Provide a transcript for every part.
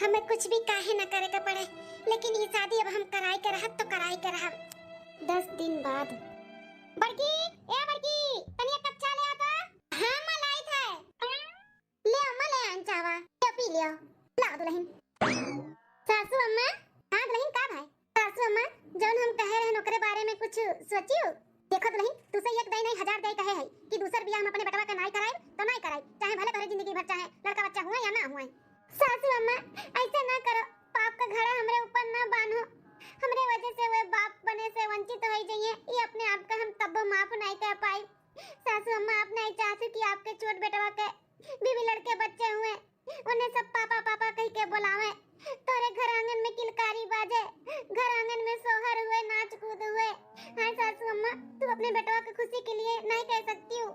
हमें कुछ भी काहे न करे के पड़े, लेकिन ये शादी अब हम कराई के रहत तो कराई के रहब। 10 दिन बाद बड़की, ए बड़की, तनी एक कप चाय ले आता। हां मलाई था, ले अम्मा ले आन चावा, ले पी लियो। ला दुल्हन। सासू अम्मा, हां दुल्हन का भाई? सासू अम्मा, जौन हम कहे रहे नौकरे बारे में कुछ सोचियो? देखो दुल्हन, तू से एक दई नहीं 1000 दई कहे है कि दूसर बियाह हम अपने बेटवा के नहीं कराई तो नहीं कराई, चाहे भले तोरे जिंदगी भर चाहे लड़का बच्चा हुआ या ना हुआ। सासू अम्मा, ऐसे ना करो, पाप का घड़ा हमरे ऊपर ना बांधो। हमरे वजह से वे बाप बने से वंचित हो जाइए, ये अपने आप का हम तब माफ नहीं कर पाई। सासू अम्मा, आप नहीं चाहती कि आपके छोट बेटवा के बीवी लड़के बच्चे हुए उन्हें सब पापा पापा कह के बुलावे, तोरे घर आंगन में किलकारी बाजे, घर आंगन में सोहर हुए, नाच कूद हुए। हां सासू अम्मा, तू अपने बेटवा की खुशी के लिए नहीं कह सकती हो।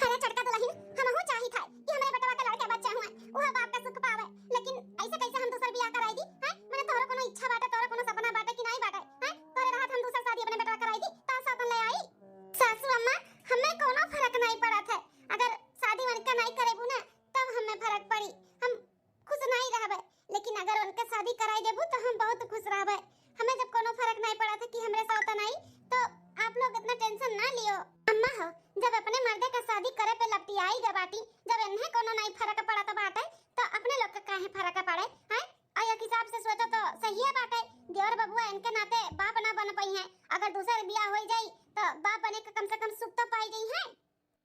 अरे चटका दुल्हन, हमहू चाही था कि हमारे बेटवा के लड़के बच्चे हुए, वह बाप का सुख पावे, लेकिन ऐसे कैसे हम दूसर बियाह कराई दी? हैं, मैंने तोरे कोनो इच्छा बाटे, तोरे कोनो सपना बाटे कि नहीं बाटे? हैं, तोरे रहत हम दूसर शादी अपने बेटवा कराई दी ता साथन ले आई। सासू अम्मा, हमें कोनो फर्क नहीं पड़त है, अगर शादी उनके नहीं करेबू ना तब हमें फर्क पड़ी, हम खुश नहीं रहबे, लेकिन अगर उनके शादी कराई देबू तो हम बहुत खुश रहबे। हमें जब कोनो फर्क नहीं पड़ा था कि हमरे साथ नहीं, तो आप लोग इतना टेंशन ना लियो। अम्मा हो, जब अपने मर्दे का शादी करे पे लपटी आई गे बाटी, जब इन्हें कोनो नहीं फर्क पड़ा तो बाटे, तो अपने लोग का काहे फर्क पड़े? हैं, और एक हिसाब से सोचो तो सही है बाटे, देवर बबुआ इनके नाते बाप ना बन पाई हैं, अगर दूसरा बियाह हो जाई तो बाप बने का कम से कम सुख तो पाई गई है।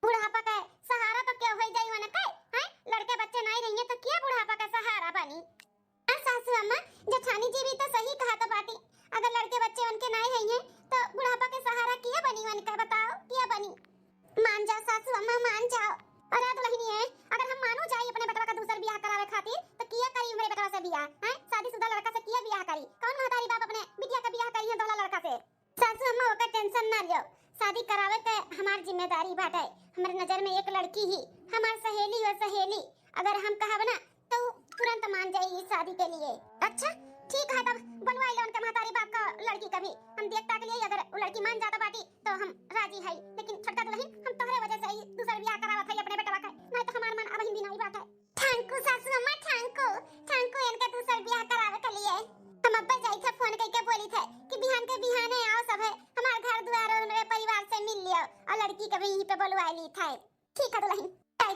बुढ़ापा का सहारा तो क्या हो जाई वने का? हैं, लड़के बच्चे नहीं रहेंगे तो क्या बुढ़ापा का सहारा बनी? सासू अम्मा, जेठानी जी भी तो सही कहा तो बाटी, अगर लड़के बच्चे उनके नहीं रहेंगे तो बुढ़ापा के सहारा किया बनी वन का बताओ, किया बनी? मान जाओ सासू अम्मा, मान जाओ। अरे दुल्हनी है, अगर हम मानो जाई अपने बेटवा का दूसर बियाह करावे खातिर तो किया करी मेरे बेटवा से बियाह? हैं, शादीशुदा लड़का से किया बियाह करी? कौन महतारी बाप अपने बिटिया का बियाह करी है दौला लड़का से? सासू अम्मा, ओका टेंशन ना लियो, शादी करावे के हमार जिम्मेदारी बाटे। हमारे नजर में एक लड़की ही हमार सहेली हो, सहेली, अगर हम कहब ना तो तुरंत मान जाएगी इस शादी के लिए। अच्छा ठीक है, तब बनवाई लो उनके महतारी बाप का लड़की कभी, हम देखता के लिए अगर वो लड़की मान जाता बाटी तो हम राजी है, लेकिन छोटका दुल्हन, हम तोहरे वजह से ही दूसरा बियाह करावत है अपने बेटवा का, नहीं तो हमार मन अब हिंदी नहीं बात है। थैंक यू सासू अम्मा, थैंक यू इनका दूसरा बियाह करावे के लिए। हम अब्बा जाई थे फोन करके बोली थे कि बिहान के बिहाने आओ सब है, हमार घर द्वार और मेरे परिवार से मिल लियो, और लड़की के भी यहीं पे बुलवा ली थे। ठीक है दुल्हन,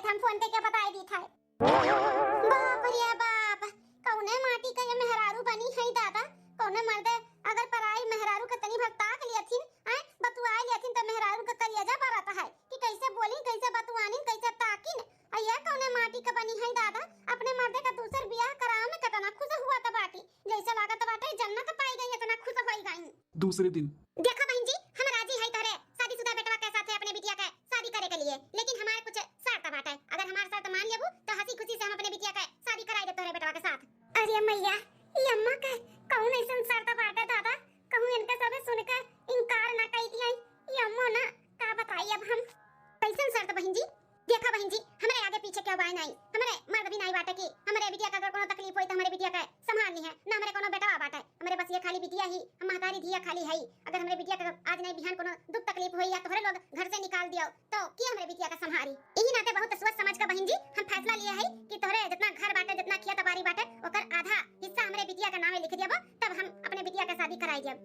हम फोन करके बता दी था। बाप रे बाप, कौने माटी का ये मेहरारू बनी है दादा, कौने मर्दे अगर पराई मेहरारू के तनी भर ताक लियथिन, हैं, बतुआ लियथिन तो मेहरारू का कलियाजा बरता है कि कैसे बोली, कैसे बतुआनी, कैसे ताकिन। अय्या कौने माटी का बनी है दादा, अपने मर्दे का दूसर बियाह करावे में कितना खुश हुआ था बाटी, जैसे लागत बाटे जन्नत पाई गई, इतना खुश हो गई। दूसरे दिन देखो बहन जी, हम राजी है तारे शादीशुदा बेटवा के साथ अपने बिटिया के शादी करे के लिए, लेकिन हमारे कुछ शर्त बाटे, अगर हमार शर्त मान लेबू तो हंसी खुशी से हम अपने बिटिया के शादी कराई दे तोरे बेटवा के साथ। अरे मैया, ये अम्मा का कौन ऐसा शर्त बाटे दादा, कहूं इनके सबे सुन के इनकार ना कई दिया, ये अम्मा ना का बताई अब हम कैसन शर्त बहन जी? देखा बहन जी, हमारे आगे पीछे क्यों बाय नहीं, हमारे मर्द भी नहीं बाटे कि हमारे बिटिया का अगर कोनो तकलीफ होई तो हमारे बिटिया का संभालनी है, ना हमारे कोनो बेटा बाटे, हमारे बस ये खाली बिटिया ही, हम महतारी धिया खाली है, अगर हमारे बिटिया का आज नहीं बिहान कोनो दुख तकलीफ होई या तोहरे लोग घर से निकाल दियो तो की हमारे बिटिया का संभारी? यही नाते बहुत सोच समझ का बहन जी हम फैसला लिए है कि तोहरे जितना घर बाटे, जितना खिया तबारी बाटे, ओकर आधा हिस्सा हमारे बिटिया के नामे लिख देबो, तब हम अपने बिटिया के शादी कराई देब।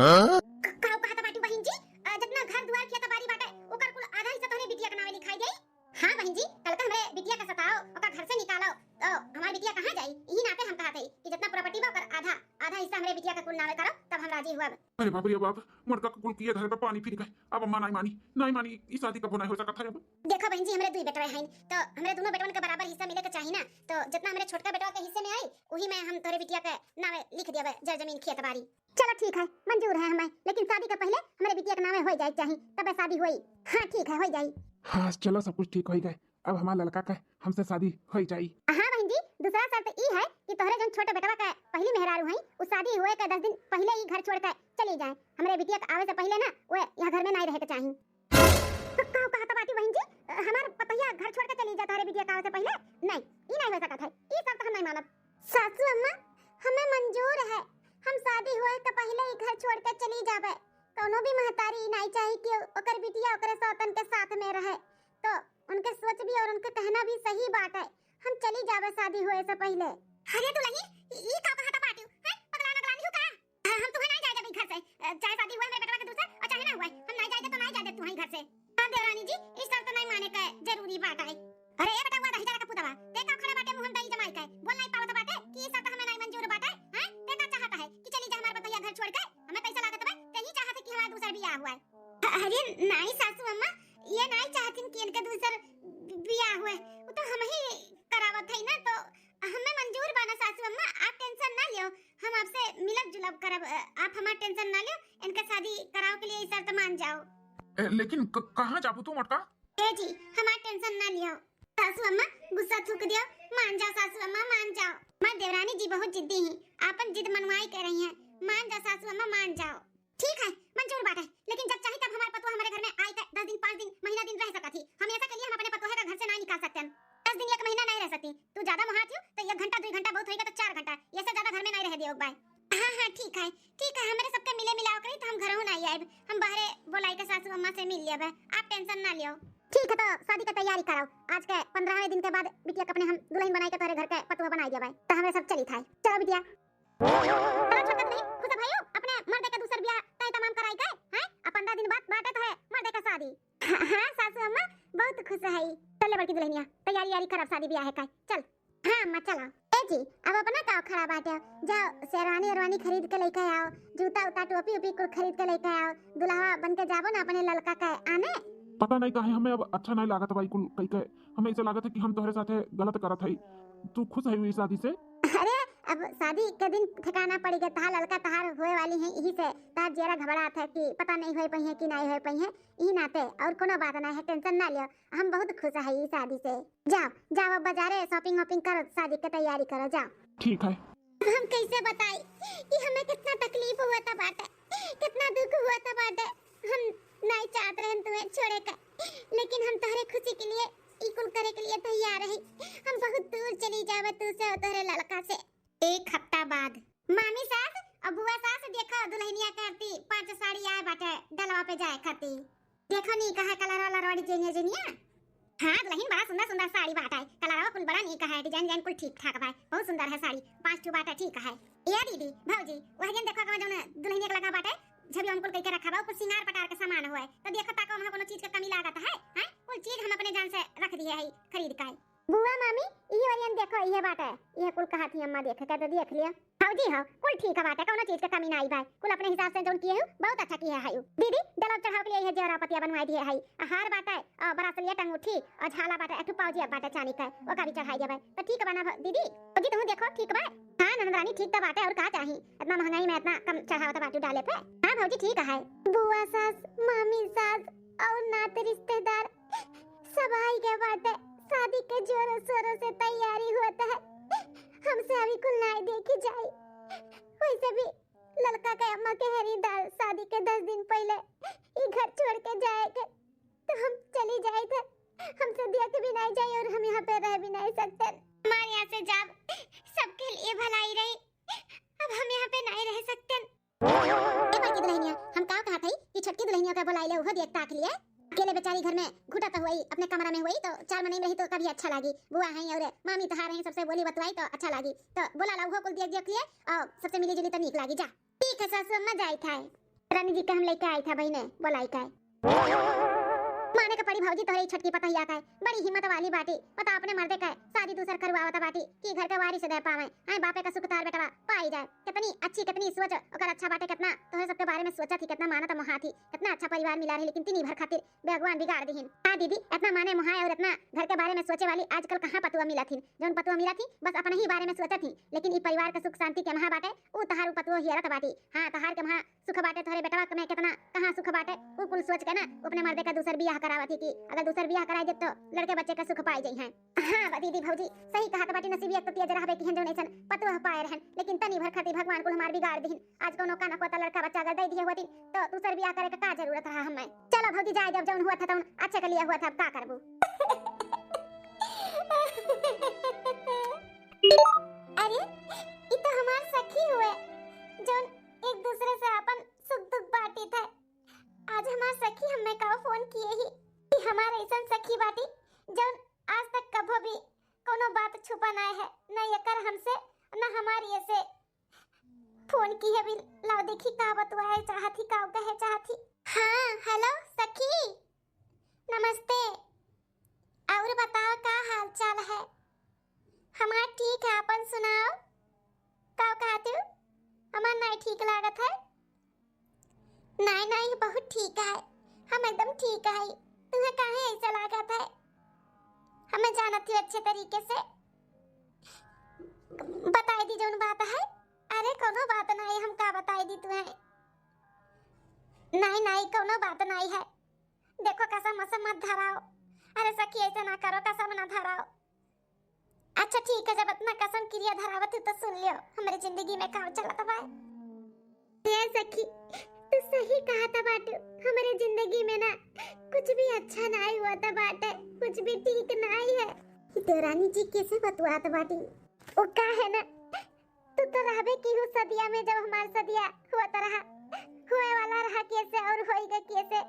हां का कहता बाटी बहन जी, जितना घर दुआर खिया तबारी बाटे ओकर कुल आधा हिस्सा तोहरे बिटिया के नामे लिखाई देई। हां बहन जी, कल का हमारे बिटिया का सताओ, ओकर घर से निकालो तो हमारी बिटिया कहां जाई? यही नाते हम कहते कि जितना प्रॉपर्टी बा ओकर आधा हिस्सा हमारे बिटिया का कुल नामे करो, तब हम राजी हुआ। अरे बाप रे बाप, मड़का कुल किए धरे पे पानी फिर गए, अब अम्मा नहीं मानी इस शादी कब नहीं हो सकता है। अब देखो बहन जी, हमारे दुई बेटवा हैं तो हमारे दोनों बेटवन के बराबर हिस्सा मिले के चाहिए ना, तो जितना हमारे छोटका बेटवा के हिस्से में आई वही में हम तोरे बिटिया के नामे लिख देबे, जर जमीन खेत बाड़ी। चलो ठीक है, मंजूर है हमें, लेकिन शादी के पहले हमारे बिटिया के नामे हो जाए चाहिए, तब शादी होई। हां ठीक है, हो जाई। हाँ चलो, सब कुछ ठीक हो गए, अब हमारा लड़का का हमसे शादी हो जाई। हां बहन जी, दूसरा शर्त ई है कि तोहरे जन छोटे बेटवा का पहली मेहरारू हैं, उस शादी हुए के 10 दिन पहले ही घर छोड़ के चली जाए, हमारे बिटिया के आवे से पहले ना वो यहां घर में नहीं रहे के चाहिए। तो का कहता बाटी बहन जी, हमार पतैया घर छोड़ के चली जाता है बिटिया के आवे से पहले? नहीं, ई नहीं हो सकता है, ई शर्त हम नहीं मानब। सासू अम्मा, हमें मंजूर है, हम शादी हुए के पहले ही घर छोड़ के चली जावे, कोनो भी महतारी नहीं चाहिए कि ओकर बिटिया ओकरे सौतन के साथ में रहे, तो उनके सोच भी और उनके कहना भी सही बात है, हम चली जावे शादी हुए से पहले। अरे दुल्हन, ई का कहता बाटी है पगला ना गलानी हो का हम तुम्हें नहीं जाए घर से चाहे शादी हुआ मेरे बेटवा के दूसरे और चाहे ना हुआ हम नहीं जाए तो नहीं जाए तुम्हारे घर से हां देवरानी जी इस तरह तो नहीं माने का जरूरी बात है अरे ये बेटा हुआ दही जरा का पुतवा देखा खड़ा बाटे मुंह दही जमाई का बोल नहीं पावत बाटे कि इस तरह हमें नहीं मंजूर बाटे हैं देखा चाहता है कि चली जा हमारे बतैया घर छोड़ के हमें पैसा लागत है तही चाहते कि हमारा दूसरा बियाह हुआ है अरे नहीं सासू अम्मा ये नहीं चाहती कि इनका दूसरा बियाह हुआ वो तो हम ही करावत है ना तो हमें मंजूर बाना सासू अम्मा आप टेंशन ना लियो हम आपसे मिलब जुलब करब आप हमारा टेंशन ना लियो इनका शादी कराओ के लिए इस शर्त मान जाओ लेकिन कहाँ जाबू तू मटका ए जी हमारा टेंशन ना लियो सासू अम्मा गुस्सा थूक दियो मान जाओ सासू अम्मा मान जाओ मां देवरानी जी बहुत जिद्दी हैं आपन जिद मनवाई कर रही हैं मान जाओ सासू अम्मा मान जाओ ठीक है मंजूर बात है लेकिन जब चाहे तब हमारे पतोह हमारे घर में आए 10 दिन 5 दिन महीना दिन रह सकती हम ऐसा के लिए हम अपने पतोह का घर से नहीं निकाल सकते 10 दिन 1 महीना नहीं रह सकती तू ज्यादा महाती हो तो 1 घंटा 2 घंटा बहुत होएगा तो 4 घंटा ये से ज्यादा घर में नहीं रह दियो बाय हां ठीक है हमारे सबके मिले मिलाओ करी तो हम घर नहीं आए हम बाहरे बोलाई के सासू अम्मा से मिल लेबे आप टेंशन ना लियो ठीक है तो शादी की तैयारी कराओ आज के 15वें दिन के बाद बिटिया के अपने हम दुल्हन बनाई के तोरे घर के पतुआ बनाई देबे तो हमें सब चली थाई चलो बिटिया चलो छोटका नहीं खुश भाइयों अपने मर्दे का दूसर ब्याह तय तमाम कराई के हैं अब 15 दिन बाद बाटे तो है मर्दे का शादी हां सासू अम्मा बहुत खुश है चल बड़की दुल्हनिया तैयारी यारी खराब शादी ब्याह है का चल हां अम्मा चलो ए जी अब अपना का खड़ा बाटे जाओ शेरवानी अरवानी खरीद के लेके आओ जूता उता टोपी उपी कुल खरीद के लेके आओ दुल्हा बन के जाबो ना अपने लड़का का आने पता नहीं काहे हमें अब अच्छा नहीं लागत भाई कुल कई के हमें ऐसा लागत है कि हम तोहरे साथे गलत करत हई तू खुश है हुई शादी से अरे अब शादी के दिन ठिकाना पड़ी गया तहार लड़का तहार होए वाली है यही से तार जेरा घबरात है कि पता नहीं होए पई है कि नहीं होए पई है ई नाते और कोनो बात नहीं है टेंशन ना लियो हम बहुत खुश है ई शादी से जाओ जाओ अब बाजारे शॉपिंग वॉपिंग करो शादी की तैयारी करो जाओ ठीक है हम कैसे बताई कि हमें कितना तकलीफ हुआ था बाटे कितना दुख हुआ था बाटे हम नहीं चाहते रहे तुम्हें छोड़े का लेकिन हम तुम्हारे खुशी के लिए इकुल करे के लिए तैयार है हम बहुत दूर चली जावे तू से और तोरे लड़का से 1 हफ्ता बाद मामी सास और बुआ सास देखो दुल्हनिया करती 5 साड़ी आए बाटे डलवा पे जाए खाती देखो नी कहा कलर वाला रोड़ी जेनिया जेनिया हां दुल्हन बड़ा सुंदर सुंदर साड़ी बाटा है कलरवा कुल बड़ा नी कहा है डिजाइन डिजाइन कुल ठीक ठाक भाई बहुत सुंदर है साड़ी 5 ठो बाटा ठीक है ये दीदी भौजी वह जन देखो का जो दुल्हनिया के लगा बाटे जब हमको कह के रखा बा ऊपर सिंगार पटार के सामान हुआ है तो देखो ताको हम कोनो चीज का कमी लागत है हैं कुल चीज हम अपने जान से रख दिए है खरीद के बुआ मामी ई वरियन देखो ये बात है ये कुल कहा थी अम्मा देख के तो देख लिया हां जी हां कुल ठीक है बात है कोनो चीज का कमी नहीं भाई कुल अपने हिसाब से जोन किए हो बहुत अच्छा किया है दीदी डलब चढ़ाव के लिए ये जेवरा पतिया बनवाई दिए है हार बात है और ब्रासलिया अंगूठी और झाला बात है एक पाउजी बात है चांदी का वो का भी चढ़ाई देबे तो ठीक बना दीदी जी तुम देखो ठीक बा हां नंदरानी ठीक तो बात है और का चाहिए इतना महंगाई में इतना कम चढ़ावा तो बाटू डाले पे हां भौजी ठीक है बुआ सास मामी सास और नाते रिश्तेदार सब आई के बात है शादी के जोरों शोरों से तैयारी होता है हमसे अभी कुल नहीं देखी जाए वैसे भी लड़का के अम्मा के हरीदार शादी के 10 दिन पहले ये घर छोड़ के जाएगा तो हम चली जाए थे हमसे देख भी नहीं जाए और हम यहाँ पे रह भी नहीं सकते हमारे यहाँ से जब सबके लिए भलाई रही अब हम यहाँ पे नहीं रह सकते बाकी दुल्हनिया हम कहा था कि छटकी दुल्हनिया का बुलाई ले वो देख ताक लिए अकेले बेचारी घर में घुटा तो हुई अपने कमरा में हुई तो 4 महीने रही तो कभी अच्छा लगी बुआ है और मामी तो हार हैं सबसे बोली बतवाई तो अच्छा लगी तो बोला ला वो कुल देख लिए और सबसे मिली जुली तो नीक लगी जा ठीक है सासू अम्मा जाई था रानी जी का हम लेके आई था बहने बोलाई का माने का पड़ी भौजी तोहरी छटकी पतहिया का बड़ी हिम्मत वाली बाटी पता अपने मर्दे का शादी दूसर करवावत बाटी की घर के वारिस दे पावे हां बापे का सुखतार बेटवा पाई जाए कितनी अच्छी कितनी सोच ओकर अच्छा बाटे कितना तोहरे सबके बारे में सोचा थी कितना मानत मोहा थी कितना अच्छा परिवार मिला रही लेकिन तिनी भर खातिर भगवान बिगाड़ दीहिन हां दीदी इतना माने मोहा और इतना घर के बारे में सोचे वाली आजकल कहां पतुआ मिला थी जोन पतुआ मिला थी बस अपने ही बारे में सोचा थी लेकिन ई परिवार का सुख शांति के महा बाटे ऊ तहार पतुआ हियरत बाटी हां तहार के महा सुख बाटे तोहरे बेटवा में कितना कहां सुख बाटे ऊ कुल सोच के ना अपने मर्दे का दूसर बियाह करावत थी कि अगर दूसर बियाह कराई दे तो लड़के बच्चे का सुख पाई जाई हैं हां दीदी भौजी सही कहा त बाटी नसीब एक तो तिया जरा हबे कि हन जोन ऐसन पतुआ पाए रहन लेकिन तनी भर खातिर भगवान कुल हमार बिगाड़ दीहिन आज कोनो काना कोता लड़का बच्चा अगर दे दिए होती तो दूसर बियाह करे का जरूरत रहा हमें चलो भौजी जाए जब जौन हुआ था तौन अच्छा के लिए हुआ था अब का करबू अरे ई तो हमार सखी हुए जोन एक दूसरे से अपन सुख दुख बांटी थे आज हमार सखी हमें का फोन किए ही कि हमारे ऐसन सखी बाटी जोन आज तक कभो भी कोनो बात छुपा ना है न एकर हमसे ना हमारी ऐसे फोन की है भी लाओ देखी का बतवाए चाहती का कहे चाहती। हाँ हेलो सखी नमस्ते। और बताओ का हाल चाल है? हमारा ठीक है अपन सुनाओ का कहते हो? हमारा नहीं ठीक लागत है। नहीं नहीं बहुत ठीक है हम एकदम ठीक है। तुम्हें काहे ऐसा लागत है? हमें जानती हो अच्छे तरीके से बताई दी जोन बात है। अरे कोनो बात नहीं हम का बताई दी तुम्हें। नहीं नहीं कोनो बात नहीं है। देखो कसम मसम मत धराओ। अरे सखी ऐसा ना करो कसम ना धराओ। अच्छा ठीक है जब इतना कसम क्रिया धरावत हो तो सुन लियो हमारी जिंदगी में काम चलता बा। ये सखी तू सही कहा था बाटू हमारे जिंदगी में ना कुछ भी अच्छा नहीं हुआ था बाटे कुछ भी ठीक नहीं है। तो रानी जी कैसे बतवात बाटी वो का है ना तू तो रहबे की हो सदिया में जब हमार सदिया हुआ तो रहा हुए वाला रहा कैसे और होएगा कैसे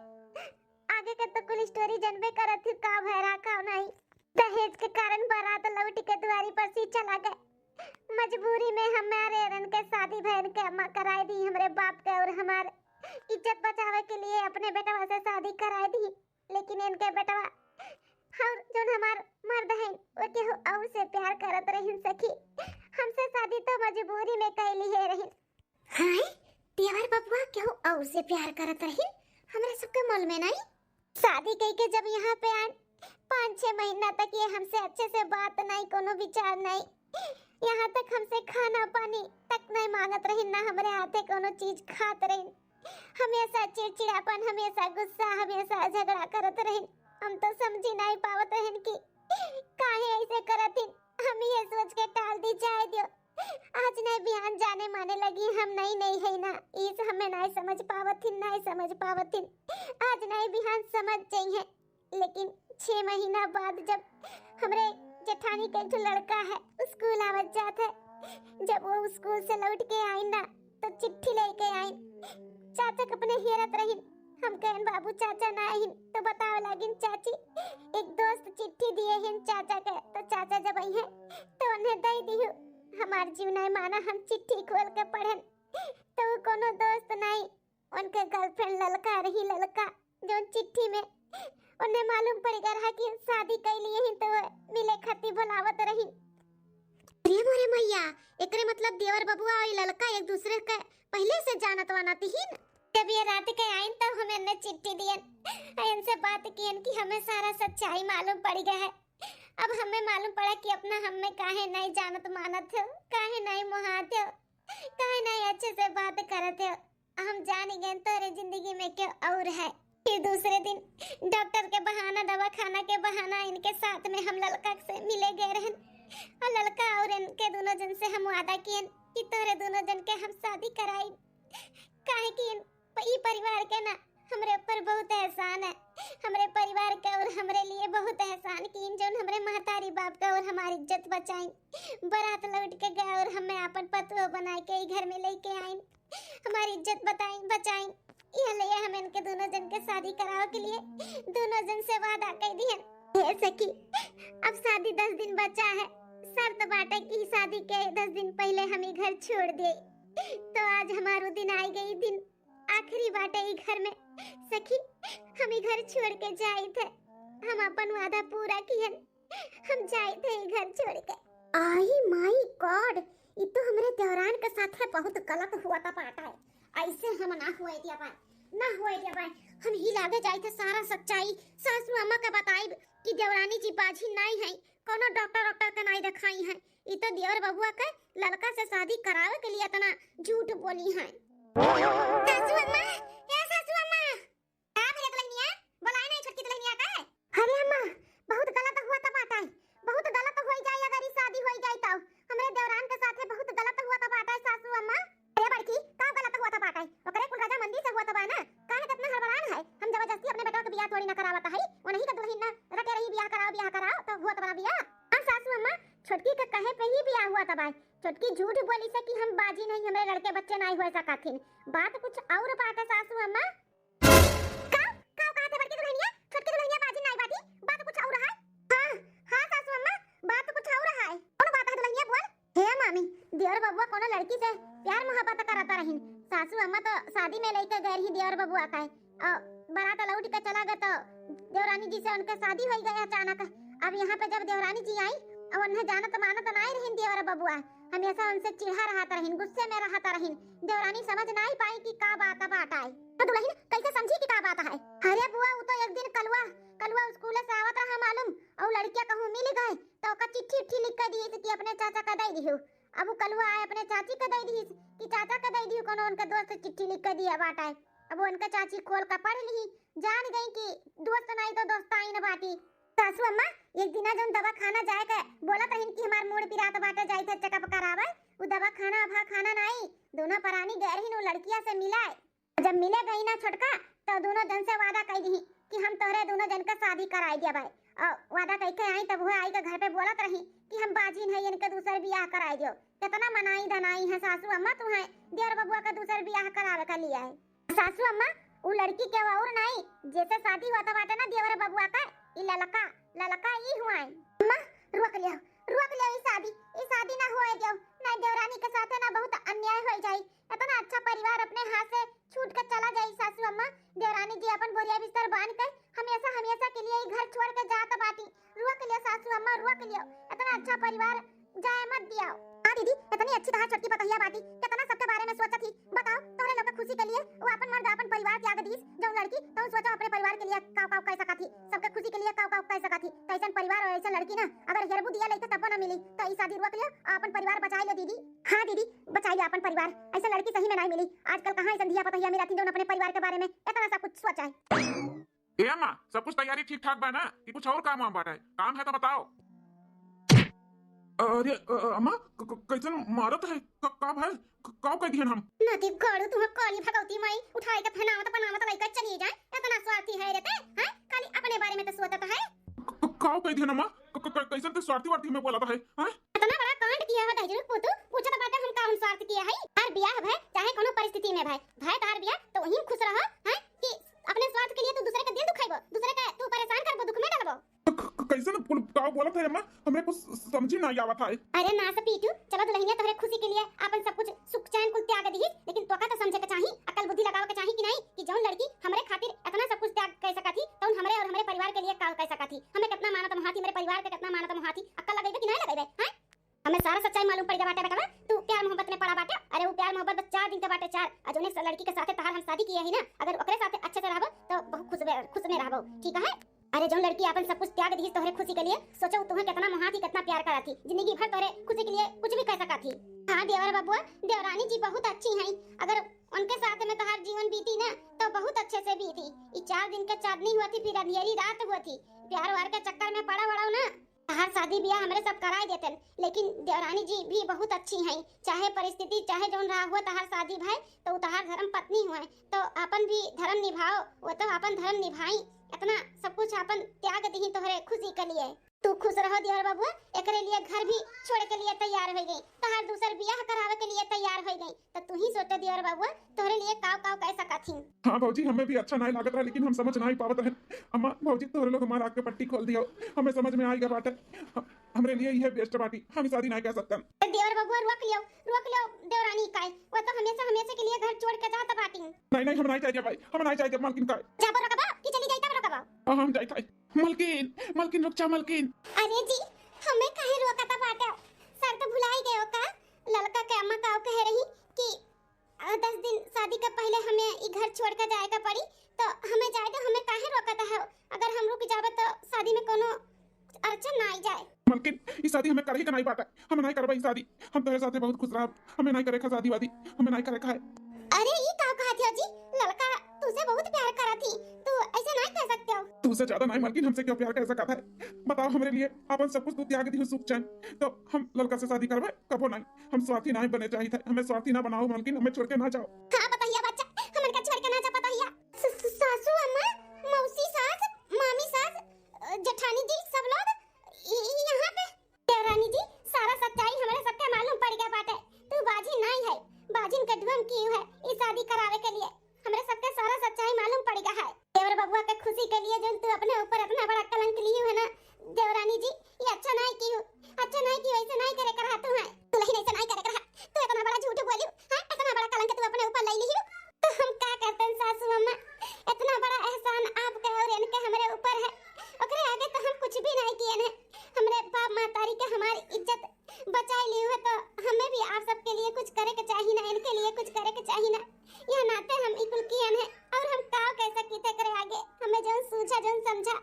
आगे के तो कुल स्टोरी जनबे करत थी का भैरा का नहीं। दहेज के कारण बारात लौट के द्वारी पर सी चला गए। मजबूरी में हमारे रन के शादी बहन के अम्मा कराई दी हमरे बाप के और हमार इज्जत बचावे के लिए अपने बेटवा से शादी कराई दी। लेकिन इनके बेटवा और जो हमार मर्द है वो के और से प्यार करत रहिन सखी। हमसे शादी तो मजबूरी में कैली है रहिन। हाय देवर बबुआ क्यों और से प्यार करत रहिन हमरे सबके मोल में नहीं। शादी कई के जब यहाँ पे आए 5-6 महीना तक ये हमसे अच्छे से बात नहीं कोनो विचार नहीं। यहाँ तक हमसे खाना पानी तक नहीं मांगत रही ना हमारे हाथे कोनो चीज खात रही। हमेशा चिड़चिड़ापन हमेशा गुस्सा हमेशा झगड़ा करत रही। हम तो समझी नहीं पावत रहन कि काहे ऐसे करतिन। हम ये सोच के टाल दी जाए दियो आज नहीं बिहान जाने माने लगी हम नहीं है ना इस हमें नहीं समझ पावतिन आज नहीं बिहान समझ जाइए। लेकिन 6 महीना बाद जब हमरे जेठानी का एक लड़का है स्कूल आवत जात है जब वो स्कूल से लौट के आई ना तो चिट्ठी लेके आई। चाचा अपने हेरत रही हम कहन बाबू चाचा ना आइन तो बताओ लगिन चाची एक दोस्त चिट्ठी दिए हैं चाचा के तो चाचा जब आई है तो उन्हें दे दियो। हमार जीव नहीं माना हम चिट्ठी खोल के पढ़न तो कोनो दोस्त नहीं उनके गर्लफ्रेंड लड़का रही लड़का जो चिट्ठी में उन्हें मालूम पड़ गया कि शादी कर लिए ही तो मिले खती बुलावत रही। अरे मोरे मैया एकरे मतलब देवर बबुआ और लड़का एक दूसरे के पहले से जानत वानाती ही जब ये रात के आइन तब हमें ने चिट्ठी दियन इनसे बात कियन कि हमें सारा सच्चाई मालूम पड़ गया है। अब हमें मालूम पड़ा कि अपना हमें काहे नहीं जानत मानत हो काहे नहीं मोहात हो काहे नहीं अच्छे से बात करत हो। हम जान गए तेरे जिंदगी में क्या और है। फिर दूसरे दिन डॉक्टर के बहाना दवा खाना के बहाना इनके साथ में हम लड़का से मिले गए रहन और लड़का और इनके दोनों जन से हम वादा किए कि तोरे दोनों जन के हम शादी कराई। काहे कि ई परिवार के ना हमरे ऊपर बहुत एहसान है। हमरे परिवार का और हमरे लिए बहुत एहसान की जोन हमरे महतारी बाप का और हमारी इज्जत बचाई। बारात लौट के गए और हमें अपन पतोह बना के घर में लेके आई हमारी इज्जत बचाई। ये लिए हम इनके दोनों जन के शादी कराओ के लिए दोनों जन से वादा कर दिए। हे सखी अब शादी 10 दिन बचा है। शर्त बाटे की शादी के 10 दिन पहले हम घर छोड़ दे तो आज हमारो दिन आई गई दिन आखिरी बाटे घर में सखी हम घर छोड़ के जाए थे। हम अपन वादा पूरा कियन हम जाए थे घर छोड़ के। आई माय गॉड ये तो हमरे देवरान के साथ है बहुत गलत हुआ था पाटा है। ऐसे हम ना हुए दिया भाई हम ही लागे जाए थे सारा सच्चाई सासू अम्मा का बताई कि देवरानी जी बाजी नहीं है कोनो डॉक्टर का नहीं दिखाई है। ये तो देवर बबुआ के लड़का से शादी करावे के लिए इतना झूठ बोली है। सासू अम्मा क्या मेरे दुल्हनिया बुलाए नहीं छोटकी दुल्हनिया का है। अरे अम्मा बहुत गलत हुआ था बाटा बहुत गलत हो जाए अगर ये शादी हो जाए तो हमरे देवरान के साथ बहुत गलत हुआ था बाटा सासू अम्मा। अरे बड़की का गलत हुआ था बाटा ओकरे कुल राजा मंदिर से हुआ था ना काहे कितना हड़बड़ान है। हम जबरदस्ती अपने बेटा का ब्याह थोड़ी ना करावता है वो नहीं का दुल्हन ना रटे रही ब्याह कराओ तो हुआ था ब्याह। हां सासू अम्मा छोटकी के कहे पे ही ब्याह हुआ था भाई। छोटकी झूठ बोली से कि हम बाजी नहीं हमरे लड़के बच्चे नहीं हुए सकाथिन बात कुछ और बात है सासू अम्मा। का कहते बड़की दुल्हनिया छोटकी दुल्हनिया बाजी नहीं बाटी बात कुछ और है। हां सासू अम्मा बात कुछ और है। कौन बात है दुल्हनिया बोल। हे मामी देवर बबुआ कोनो लड़की से प्यार मोहब्बत करता रहिन। सासू अम्मा तो शादी में लेके गए ही देवर बबुआ का बारात लौट के चला गया तो देवरानी जी से उनका शादी हो गई अचानक। अब यहाँ पे जब देवरानी जी आई और उन्हें जानत मानत नहीं रहिन देवर बबुआ, हमेशा उनसे चिढ़ा रहता रहिन, गुस्से में रहता रहिन। देवरानी समझ नहीं पाई कि का बात है तो दुल्हन कैसे समझी कि का बात है। अरे बुआ वो तो एक दिन कलवा स्कूल से आवत रहा मालूम और लड़कियां कहूं मिल गए तो ओका चिट्ठी लिख के दी कि अपने चाचा का दे दियो। अब वो कलवा आए अपने चाची का दे दी कि चाचा का दे दियो, कोनो उनका दोस्त चिट्ठी लिख के दिया बाटाए। अब उनका चाची खोल कर पढ़ ली, जान गई कि दोस्त नहीं तो दोस्ताई न बाटी। सासू अम्मा एक दिन जब दवा खाना जाए के बोलत रहिन कि हमार मूड पिरात बाटे जाई थे चेकअप करावे, वो दवा खाना अभा खाना नहीं, दोनों परानी गए रहिन वो लड़किया से मिलाए। जब मिले गई ना छोटका तो दोनों जन से वादा कर दी कि हम तोहरे दोनों जन का शादी कराई दिया भाई। और वादा कह के आई तब वो आई के घर पे बोलत रही कि हम बाजीन है इनके दूसर बियाह कराई दियो। कितना मनाई धनाई है सासू अम्मा तुम्हें देवर बबुआ का दूसर बियाह करावे का लिया है। सासू अम्मा वो लड़की के और नहीं जैसे शादी हुआ था बाटे ना देवर बबुआ का ई ललका ई हुआ है। अम्मा रोक लियो ई शादी ना होए दियो, ना देवरानी के साथ ना बहुत अन्याय हो जाई। इतना अच्छा परिवार अपने हाथ से छूट कर चला जाई। सासू अम्मा देवरानी जी अपन बोरिया बिस्तर बांध कर हमेशा के लिए घर छोड़ के जात बाटी। रोक लियो सासू अम्मा रोक लियो, इतना अच्छा परिवार जाए मत दिया। हां दीदी इतनी अच्छी तरह छोटकी पतैया बाटी कितना सबके बारे में सोचत थी। बताओ तोहरे लोग के खुशी के लिए वो अपन मर्द अपन परिवार त्याग दीस जो लड़की तो सोचो अपने परिवार के लिए काव कह सका थी, सबके खुशी के लिए काव कह सका थी। तो ऐसा परिवार और ऐसा लड़की ना अगर हेरबू दिया लेते तब ना मिली तो ई शादी रोक लियो अपन परिवार बचाई ले दीदी। हां दीदी बचाई ले अपन परिवार, ऐसा लड़की सही में नहीं मिली। आजकल कहां ऐसा दिया पतैया मिला थी जो अपने परिवार के बारे में इतना सब कुछ सोचा है। ए अम्मा सब कुछ तैयारी ठीक ठाक बा ना कि कुछ और काम बाटा है? काम है तो बताओ। अरे अम्मा कैसन मारत है का भाई का कह दिहन हम नदी गाड़ू तुम काली भगवती माई उठाई के फनावत बनावत लइका चली जाए। इतना स्वार्थी है रे ते हैं, खाली अपने बारे में तो सोचत है। का कह दिहन अम्मा कैसन तो स्वार्थी में बोलत है हैं? इतना बड़ा कांड किया है दाइजरू पुतू पूछत बाटे हम काउन स्वार्थ किया है। हर बियाह भाई चाहे कोनो परिस्थिति में भाई तार बियाह तो वही खुश रह हैं कि अपने स्वार्थ के लिए तू दूसरे के दिल दुखाइबो, दूसरे के तू परेशान करबो, दुख में डालबो। कैसे का बोलत है अम्मा हमें कुछ समझ नहीं आवत है। अरे ना से पीटू चलो दुल्हनिया तोहरे खुशी के लिए अपन सब कुछ सुख चैन कुल त्याग दी, लेकिन तोका तो समझे के चाहिए, अकल बुद्धि लगावे के चाहिए कि नहीं कि जौन लड़की हमरे खातिर इतना सब कुछ त्याग कर सका थी तो हमरे और हमरे परिवार के लिए का कर सका थी। हमें कितना मानत महाती मेरे परिवार के कितना मानत महाती, अकल लगेगा कि नहीं लगेगा हैं? हमें सारा सच्चाई मालूम पड़ जा बाटे बेटा तू प्यार मोहब्बत में पड़ा बाटे। अरे वो प्यार मोहब्बत बस 4 दिन के बाटे 4 अजोने से लड़की के साथे तहार हम शादी किए है ना, अगर ओकरे साथे अच्छे से रहबो तो बहुत खुश में रहबो ठीक है। अरे जो लड़की अपन सब कुछ त्याग दी तोहरे खुशी के लिए सोचो तुम्हें कितना महाती कितना प्यार करा थी, जिंदगी भर तोहरे खुशी के लिए कुछ भी कर सका थी। हां देवर बबुआ देवरानी जी बहुत अच्छी हैं, अगर उनके साथ में तोहार जीवन बीती ना तो बहुत अच्छे से बीती। ये 4 दिन के चांदनी हुआ थी फिर अंधेरी रात हुआ थी, प्यार वार के चक्कर में पड़ा ना तहार शादी ब्याह हमरे सब कराई देते, लेकिन देवरानी जी भी बहुत अच्छी हैं। चाहे परिस्थिति चाहे जो रहा हुआ तहार शादी भाई तो तहार धर्म पत्नी हुए तो अपन भी धर्म निभाओ, वो तो अपन धर्म निभाई, इतना सब कुछ अपन त्याग दी तोहरे खुशी के लिए। तू खुश रहो देवर बाबू, एकरे लिए घर भी छोड़ के लिए तैयार हो गई, तहार दूसर बियाह करावे के लिए तैयार हो गई, तो तू ही सोचे देवर बाबू तोहरे लिए काव कैसा काथी। हां भौजी हमें भी अच्छा नहीं लागत रहा लेकिन हम समझ नहीं पावत रहे। अम्मा भौजी तोहरे लोग हमारा आग के पट्टी खोल दियो, हमें समझ में आएगा बात हमरे लिए यह बेस्ट बाटी, हम शादी नहीं कर सकते। देवर बाबू रोक लियो देवरानी काय वो तो हमेशा के लिए घर छोड़ के जाता बाटी। नहीं हम नहीं चाहिए भाई, हम नहीं चाहिए मालकिन का जाबो रकबा कि चली जाई तब रकबा। हम जाई मालकिन रुक जा मालकिन। अरे जी हमें काहे रोकता बाटा, सर तो भुलाई गए हो का? लड़का के अम्मा का कह रही कि 10 दिन शादी के पहले हमें ई घर छोड़ के जाएगा पड़ी, तो हमें जाए दो, हमें काहे रोकता है? अगर हम रुक जाबे तो शादी में कोनो अड़चन ना आई जाए। मालकिन ई शादी हमें करही का नहीं बाटा, हम नहीं करबई शादी, हम तेरे साथे बहुत खुश रहब, हमें नहीं करे का शादी वादी, हमें नहीं करे का है। अरे ई का कहत हो जी, लड़का तुझसे बहुत प्यार करा थी, तू ऐसे नहीं कह सकते हो। तुझसे ज्यादा नहीं मालकिन, हमसे क्यों प्यार कर सका था? बताओ हमरे लिए अपन सब कुछ तू त्याग दी सुख चैन, तो हम लड़का से शादी करबे कबो नहीं, हम स्वार्थी नहीं बने चाहिए थे, हमें स्वार्थी ना बनाओ मालकिन, हमें छोड़ के ना जाओ। हां बताइए बच्चा, हमन का छोड़ के ना जा बताइए। सासू अम्मा मौसी सास मामी सास जेठानी जी सब लोग यहाँ पे। देवरानी जी सारा सच्चाई हमारे सबके मालूम पड़ गया बाटे, तू बाजी नहीं है, बाजिन का ढूंढ की है इस शादी करावे के लिए, हमारे सबके सारा सच्चाई मालूम पड़ गया है। देवर बबुआ के खुशी के लिए जो तू अपने ऊपर इतना बड़ा कलंक ली है ना देवरानी जी, ये अच्छा नहीं की, ऐसे नहीं करे कर तू है, तू नहीं ऐसे नहीं करे कर। करे के चाहिए ना, इनके लिए कुछ करे के चाहिए ना। यह नाते हम इकुल कियन है और हम काव कैसा कीते करे आगे हमें जौन सूझा जौन समझा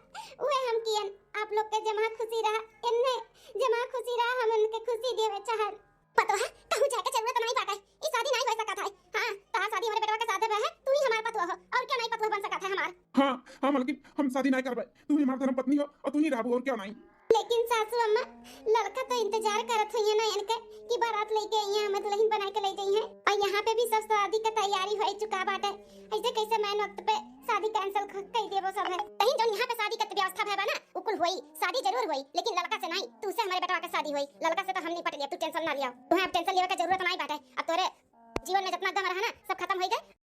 उहे हम कियन। आप लोग के जमा खुशी रहा, इनने जमा खुशी रहा, हम उनके खुशी देवे चाहन। पतो है कहूं जाके जरूरत नहीं बाटे, ई शादी नहीं हो सकत है। हां तार शादी हमारे बेटवा के साथ है, तू ही हमारा पतवा हो और क्या नहीं पतवा बन सकत है हमार। हाँ हाँ मालकिन, हम शादी नहीं करबे, तू ही हमार धर्म पत्नी हो और तू ही रहबो और क्या नहीं। लेकिन सासू अम्मा लड़का तो इंतजार करत हुई है ना इनके कि बारात लेके आई है, हमें दुल्हन बना के ले जाई है और यहाँ पे भी सब शादी का तैयारी हो चुका बाटे। ऐसे कैसे मैं वक्त पे शादी कैंसिल कर देबो सब है। कहीं जो यहाँ पे शादी का व्यवस्था है ना उकुल होई, शादी जरूर होई लेकिन लड़का से नहीं, तू से हमारे बेटवा के शादी होई। लड़का से तो हम नहीं पट लिया, तू टेंशन ना लिया, तू अब टेंशन लेवे का जरूरत नहीं बाटे। अब तोरे जीवन में जितना दम रहा ना सब खत्म हो गए।